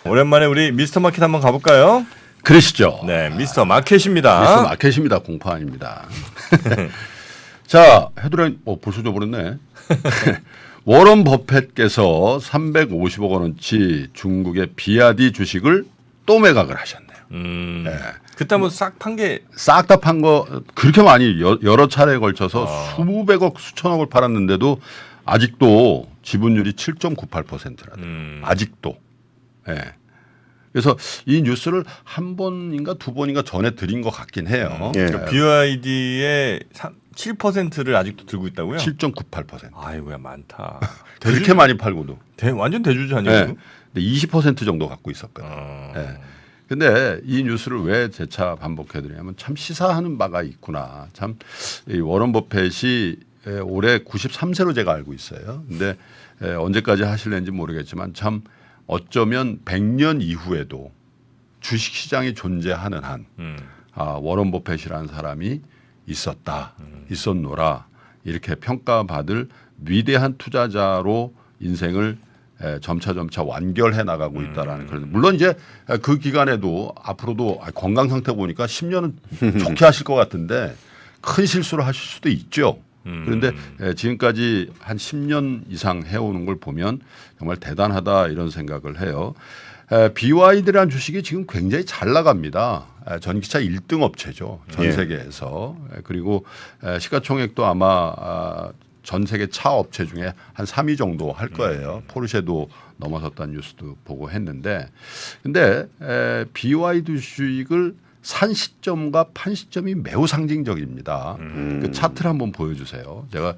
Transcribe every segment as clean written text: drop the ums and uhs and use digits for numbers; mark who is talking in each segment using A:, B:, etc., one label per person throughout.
A: 오랜만에 우리 미스터 마켓 한번 가볼까요?
B: 그러시죠.
A: 네, 미스터 마켓입니다.
B: 미스터 마켓입니다. 공파입니다. 자, 헤드라인 벌써 줘버렸네. 워런 버핏께서 350억 원어치 중국의 비아디 주식을 또 매각을 하셨네요. 네.
A: 그때 한번 싹 판 게
B: 싹 다 판 거 그렇게 많이 여러 차례에 걸쳐서 수백억 수천억을 팔았는데도 아직도 지분율이 7.98%라도 아직도. 예. 그래서 이 뉴스를 한 번인가 두 번인가 전에 드린 것 같긴 해요.
C: 예.
A: 그러니까 BYD의 7%를 아직도 들고 있다고요?
B: 7.98%.
A: 아이고야 많다.
B: 그렇게 많이 팔고도.
A: 완전 대주주 아니에요?
B: 네. 근데 20% 정도 갖고 있었거든요. 네. 근데 이 뉴스를 왜 재차 반복해드리냐면 참 시사하는 바가 있구나. 참 이 워런 버핏이 올해 93세로 제가 알고 있어요. 근데 언제까지 하실는지 모르겠지만 참 어쩌면 100년 이후에도 주식시장이 존재하는 한 워런 버핏이라는 사람이 있었다. 있었노라. 이렇게 평가받을 위대한 투자자로 인생을 점차 완결해 나가고 있다라는 그런. 물론 이제 그 기간에도 앞으로도 건강 상태 보니까 10년은 좋게 하실 것 같은데 큰 실수를 하실 수도 있죠. 그런데 지금까지 한 10년 이상 해오는 걸 보면 정말 대단하다 이런 생각을 해요. BYD라는 주식이 지금 굉장히 잘 나갑니다. 전기차 1등 업체죠. 전 세계에서. 그리고 시가총액도 아마 전 세계 차 업체 중에 한 3위 정도 할 거예요. 포르쉐도 넘어섰다는 뉴스도 보고 했는데, 근데 BYD 주식을 산 시점과 판 시점이 매우 상징적입니다. 그 차트를 한번 보여주세요. 제가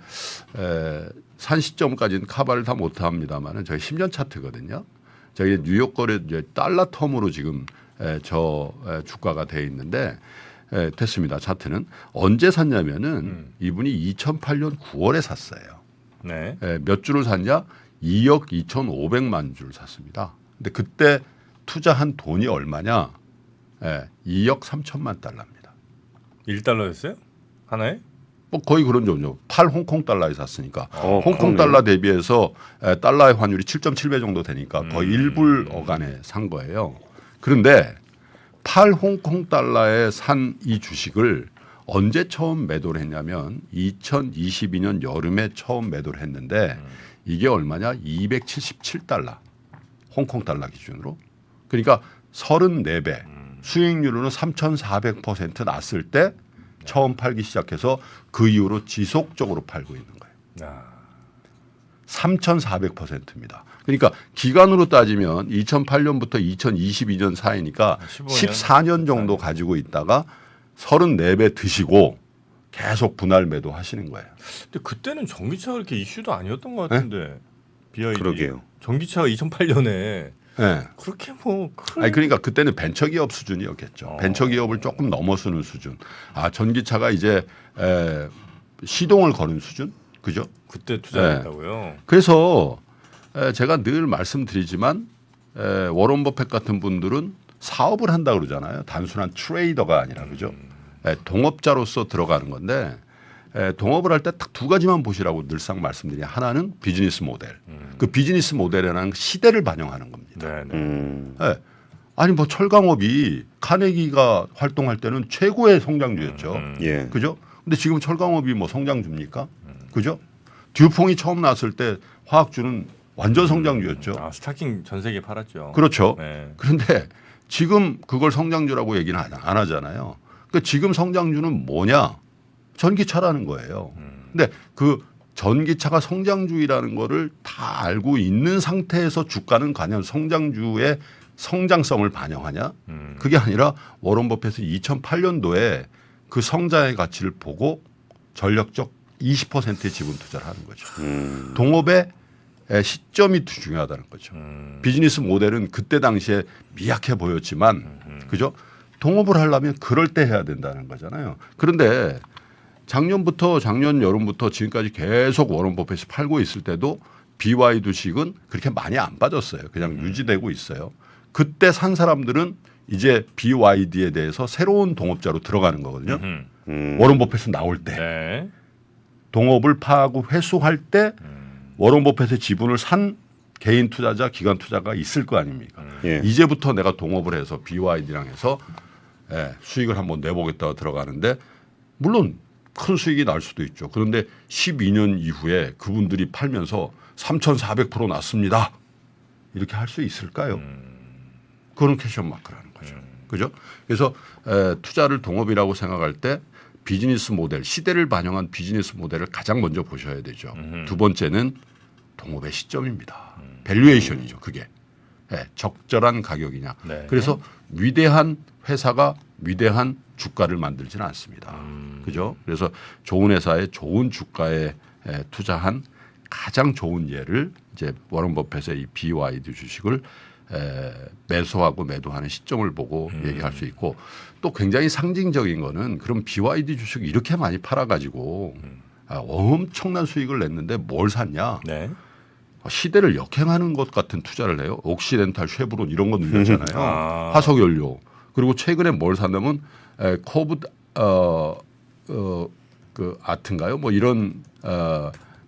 B: 산 시점까지는 카바를 다 못합니다만은 저희 10년 차트거든요. 저희 뉴욕 거래 달러 텀으로 지금 주가가 돼 있는데. 됐습니다. 차트는 언제 샀냐면은 이분이 2008년 9월에 샀어요.
A: 네.
B: 몇 주를 샀냐? 2억 2,500만 주를 샀습니다. 근데 그때 투자한 돈이 얼마냐? 2억 3천만 달러입니다.
A: 1달러였어요? 하나에?
B: 뭐 거의 그런 정도. 8 홍콩 달러에 샀으니까. 홍콩
C: 그러네요.
B: 달러 대비해서 달러의 환율이 7.7배 정도 되니까 거의 1불 어간에 산 거예요. 그런데 8 홍콩 달러에 산 이 주식을 언제 처음 매도를 했냐면 2022년 여름에 처음 매도를 했는데 이게 얼마냐? 277달러. 홍콩 달러 기준으로. 그러니까 34배. 수익률로는 3,400% 났을 때 처음 팔기 시작해서 그 이후로 지속적으로 팔고 있는 거예요. 3,400%입니다. 그러니까 기간으로 따지면 2008년부터 2022년 사이니까 14년 정도 가지고 있다가 34배 드시고 계속 분할 매도 하시는 거예요.
A: 근데 그때는 전기차가 그렇게 이슈도 아니었던 것 같은데. BYD.
C: 그러게요.
A: 전기차가 2008년에
B: 네.
A: 그렇게 뭐 큰.
B: 아니 그러니까 그때는 벤처기업 수준이었겠죠. 벤처기업을 조금 넘어서는 수준. 전기차가 이제 시동을 거는 수준, 그죠?
A: 그때 투자했다고요?
B: 그래서 제가 늘 말씀드리지만 워런 버핏 같은 분들은 사업을 한다 그러잖아요. 단순한 트레이더가 아니라 그죠. 동업자로서 들어가는 건데 동업을 할 때 딱 두 가지만 보시라고 늘상 말씀드리냐. 하나는 비즈니스 모델. 그 비즈니스 모델이라는 시대를 반영하는 겁니다.
A: 네.
B: 아니 뭐 철강업이 카네기가 활동할 때는 최고의 성장주였죠.
C: 예.
B: 그죠? 근데 지금 철강업이 뭐 성장주입니까? 그죠? 듀퐁이 처음 나왔을 때 화학주는 완전 성장주였죠.
A: 스타킹 전 세계에 팔았죠.
B: 그렇죠.
A: 네.
B: 그런데 지금 그걸 성장주라고 얘기는 안 하잖아요. 그러니까 지금 성장주는 뭐냐? 전기차라는 거예요. 근데 그 전기차가 성장주의라는 거를 다 알고 있는 상태에서 주가는 과연 성장주의 성장성을 반영하냐? 그게 아니라 워런 버핏은 2008년도에 그 성장의 가치를 보고 전력적 20%의 지분 투자를 하는 거죠. 동업의 시점이 중요하다는 거죠. 비즈니스 모델은 그때 당시에 미약해 보였지만 그죠? 동업을 하려면 그럴 때 해야 된다는 거잖아요. 그런데 작년 여름부터 지금까지 계속 워런 버핏이 팔고 있을 때도 BY 주식은 그렇게 많이 안 빠졌어요. 그냥 유지되고 있어요. 그때 산 사람들은 이제 BYD에 대해서 새로운 동업자로 들어가는 거거든요. 워런 버핏은 나올 때.
A: 네.
B: 동업을 파하고 회수할 때 워런 버핏의 지분을 산 개인 투자자, 기관 투자가 있을 거 아닙니까?
C: 예.
B: 이제부터 내가 동업을 해서 BYD랑 해서 수익을 한번 내보겠다고 들어가는데 물론 큰 수익이 날 수도 있죠. 그런데 12년 이후에 그분들이 팔면서 3,400% 났습니다. 이렇게 할 수 있을까요? 그거는 캐션 마크라는 거죠. 그죠? 그래서 투자를 동업이라고 생각할 때 비즈니스 모델, 시대를 반영한 비즈니스 모델을 가장 먼저 보셔야 되죠. 두 번째는 동업의 시점입니다. 밸류에이션이죠. 그게. 적절한 가격이냐.
A: 네.
B: 그래서 위대한 회사가 위대한 주가를 만들지는 않습니다. 그죠? 그래서 좋은 회사에 좋은 주가에 투자한 가장 좋은 예를 이제 워런 버핏의 이 BYD 주식을 매수하고 매도하는 시점을 보고 얘기할 수 있고 또 굉장히 상징적인 거는 그럼 BYD 주식 이렇게 많이 팔아가지고 엄청난 수익을 냈는데 뭘 샀냐?
A: 네.
B: 시대를 역행하는 것 같은 투자를 해요. 옥시덴탈, 쉐브론 이런 거 늘렸잖아요. 화석연료. 그리고 최근에 뭘 샀냐면 코브 그 아트인가요? 뭐 이런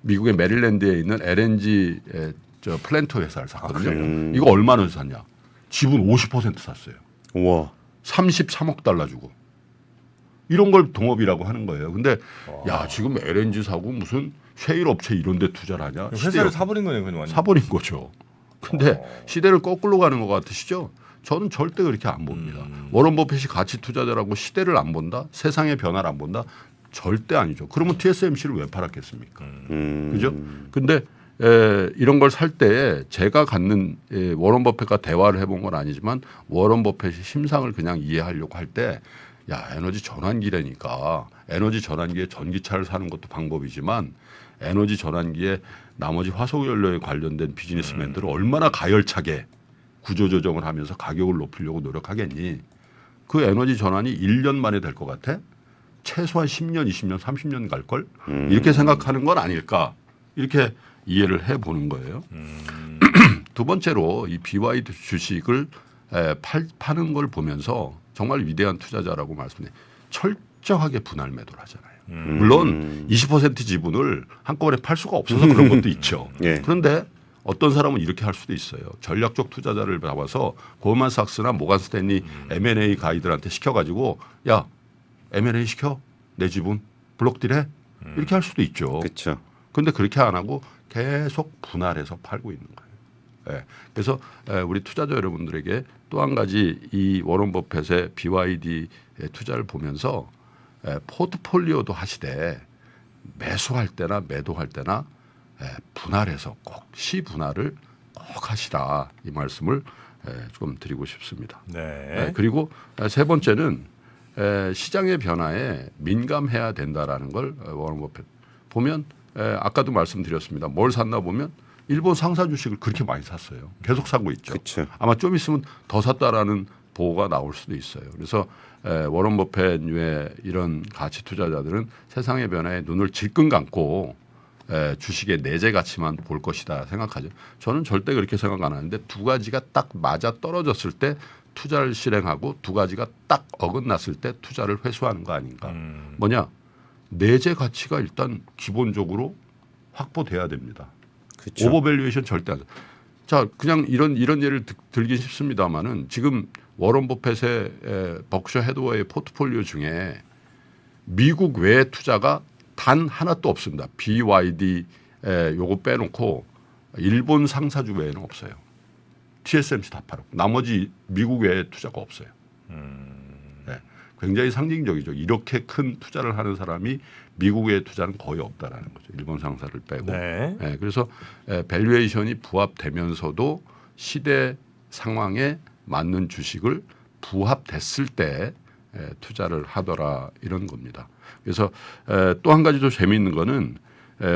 B: 미국의 메릴랜드에 있는 LNG 저 플랜트 회사를 샀거든요. 이거 얼마나 샀냐? 지분 50% 샀어요.
C: 우와.
B: 33억 달러 주고. 이런 걸 동업이라고 하는 거예요. 근데 야 지금 LNG 사고 무슨 셰일 업체 이런 데 투자를 하냐?
A: 회사를 사버린 거네요. 그냥 완전.
B: 사버린 거죠. 근데 시대를 거꾸로 가는 것 같으시죠? 저는 절대 그렇게 안 봅니다. 워런 버핏이 가치 투자자라고 시대를 안 본다? 세상의 변화를 안 본다? 절대 아니죠. 그러면 TSMC를 왜 팔았겠습니까? 그죠? 근데 이런 걸 살 때 제가 갖는 워런 버핏과 대화를 해본 건 아니지만 워런 버핏이 심상을 그냥 이해하려고 할 때 야 에너지 전환기라니까 에너지 전환기에 전기차를 사는 것도 방법이지만 에너지 전환기에 나머지 화석연료에 관련된 비즈니스맨들을 얼마나 가열차게 구조조정을 하면서 가격을 높이려고 노력하겠니? 그 에너지 전환이 1년 만에 될 것 같아? 최소한 10년, 20년, 30년 갈걸? 이렇게 생각하는 건 아닐까? 이렇게 이해를 해보는 거예요. 두 번째로 이 BYD 주식을 파는 걸 보면서 정말 위대한 투자자라고 말씀드려요. 철저하게 분할 매도를 하잖아요. 물론 20% 지분을 한꺼번에 팔 수가 없어서 그런 것도 있죠.
C: 예.
B: 그런데 어떤 사람은 이렇게 할 수도 있어요. 전략적 투자자를 잡아서 고만삭스나 모간 스탠리 M&A 가이드한테 시켜가지고 야 M&A 시켜 내 지분 블록딜해 이렇게 할 수도 있죠.
C: 그렇죠.
B: 그런데 그렇게 안 하고 계속 분할해서 팔고 있는 거예요. 그래서 우리 투자자 여러분들에게 또 한 가지 이 워런 버핏의 BYD 투자를 보면서 포트폴리오도 하시되 매수할 때나 매도할 때나 분할해서 꼭 시분할을 꼭 하시라 이 말씀을 좀 드리고 싶습니다.
A: 네.
B: 그리고 세 번째는 시장의 변화에 민감해야 된다라는 걸 워런 버핏 보면 아까도 말씀드렸습니다. 뭘 샀나 보면 일본 상사 주식을 그렇게 많이 샀어요. 계속 사고 있죠.
C: 그쵸.
B: 아마 좀 있으면 더 샀다라는 보고가 나올 수도 있어요. 그래서 워런 버핏의 이런 가치 투자자들은 세상의 변화에 눈을 질끈 감고 주식의 내재 가치만 볼 것이다 생각하죠. 저는 절대 그렇게 생각 안 하는데 두 가지가 딱 맞아 떨어졌을 때 투자를 실행하고 두 가지가 딱 어긋났을 때 투자를 회수하는 거 아닌가. 뭐냐? 내재 가치가 일단 기본적으로 확보돼야 됩니다.
C: 그쵸.
B: 오버밸류에이션 절대 안 돼. 자, 그냥 이런 예를 들긴 쉽습니다만은 지금 워런 버핏의 벅셔 헤드워의 포트폴리오 중에 미국 외 투자가 단 하나도 없습니다. BYD 요거 빼놓고 일본 상사주 외에는 없어요. TSMC 다 팔았고 나머지 미국 외에 투자가 없어요. 네, 굉장히 상징적이죠. 이렇게 큰 투자를 하는 사람이 미국 외에 투자는 거의 없다라는 거죠. 일본 상사를 빼고.
A: 네.
B: 네, 그래서 밸류에이션이 부합되면서도 시대 상황에 맞는 주식을 부합됐을 때 투자를 하더라 이런 겁니다. 그래서 또 한 가지 더 재미있는 거는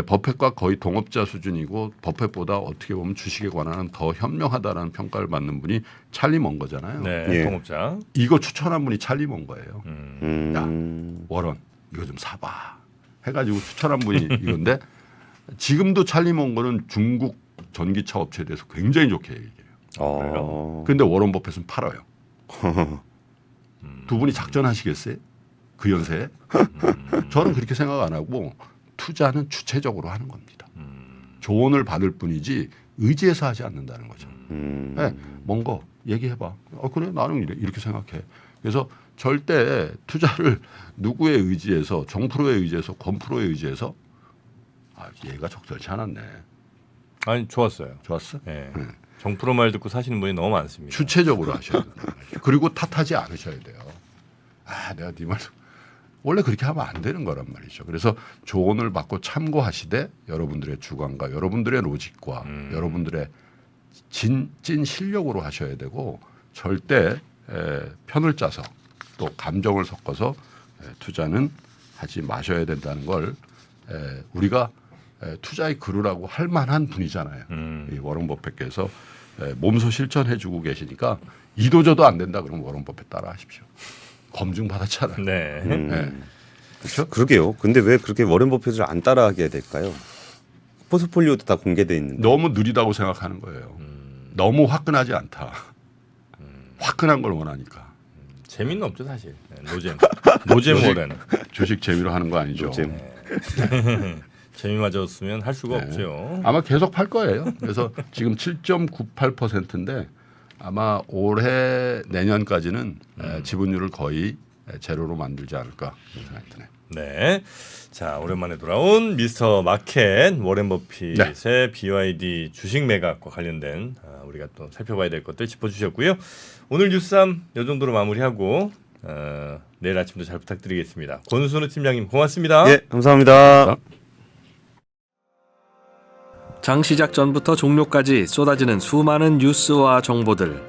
B: 버핏과 거의 동업자 수준이고 버핏보다 어떻게 보면 주식에 관한 더 현명하다라는 평가를 받는 분이 찰리 먼거잖아요.
A: 네.
C: 예.
A: 동업자.
B: 이거 추천한 분이 찰리 먼거예요.
C: 음.
B: 워런 이거 좀 사봐 해가지고 추천한 분이 이건데 지금도 찰리 먼거는 중국 전기차 업체에 대해서 굉장히 좋게 얘기해요. 그런데 워런 버핏은 팔아요. 두 분이 작전하시겠어요? 그 연세에? 저는 그렇게 생각 안 하고 투자는 주체적으로 하는 겁니다. 조언을 받을 뿐이지 의지해서 하지 않는다는 거죠. 네, 뭔가 얘기해봐. 그래 나는 이렇게 생각해. 그래서 절대 투자를 누구에 의지해서 정프로에 의지해서 건프로에 의지해서 얘가 적절치 않았네.
A: 아니 좋았어요.
B: 좋았어?
A: 예.
B: 네.
A: 정프로 말 듣고 사시는 분이 너무 많습니다.
B: 주체적으로 하셔야 돼요. 그리고 탓하지 않으셔야 돼요. 내가 네 말 원래 그렇게 하면 안 되는 거란 말이죠. 그래서 조언을 받고 참고하시되 여러분들의 주관과 여러분들의 로직과 여러분들의 찐 실력으로 하셔야 되고 절대 편을 짜서 또 감정을 섞어서 투자는 하지 마셔야 된다는 걸 우리가 투자의 그루라고 할 만한 분이잖아요. 이 워런 버핏께서 몸소 실천해주고 계시니까 이도저도 안 된다 그러면 워런 버핏 따라 하십시오. 검증 받았잖아요.
A: 네.
B: 네. 그렇죠?
C: 그러게요. 근데 왜 그렇게 워렌 버핏을 안 따라하게 될까요? 포트폴리오도 다 공개돼 있는데.
B: 너무 느리다고 생각하는 거예요. 너무 화끈하지 않다. 화끈한 걸 원하니까.
A: 재미는 없죠 사실. 노잼 워렌.
B: 주식 재미로 하는 거 아니죠.
C: 노잼.
A: 재미마저였으면 할 수가
B: 네.
A: 없죠.
B: 아마 계속 팔 거예요. 그래서 지금 7.98%인데 아마 올해 내년까지는 지분율을 거의 제로로 만들지 않을까 그런 생각이 드네요.
A: 네. 자, 오랜만에 돌아온 미스터 마켓 워렌 버핏의 BYD 주식 매각과 관련된 우리가 또 살펴봐야 될 것들 짚어주셨고요. 오늘 뉴스삼 이 정도로 마무리하고 내일 아침도 잘 부탁드리겠습니다. 권순우 팀장님 고맙습니다.
C: 예, 감사합니다.
D: 장 시작 전부터 종료까지 쏟아지는 수많은 뉴스와 정보들.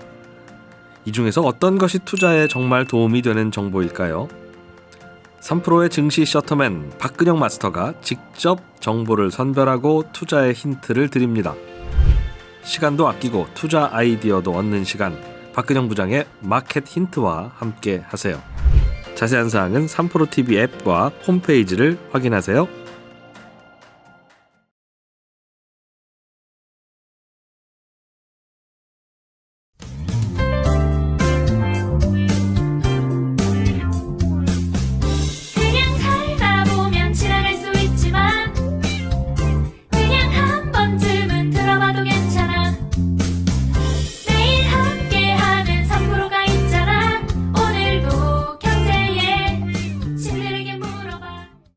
D: 이 중에서 어떤 것이 투자에 정말 도움이 되는 정보일까요? 3프로의 증시 셔터맨 박근영 마스터가 직접 정보를 선별하고 투자의 힌트를 드립니다. 시간도 아끼고 투자 아이디어도 얻는 시간, 박근영 부장의 마켓 힌트와 함께 하세요. 자세한 사항은 3프로 TV 앱과 홈페이지를 확인하세요.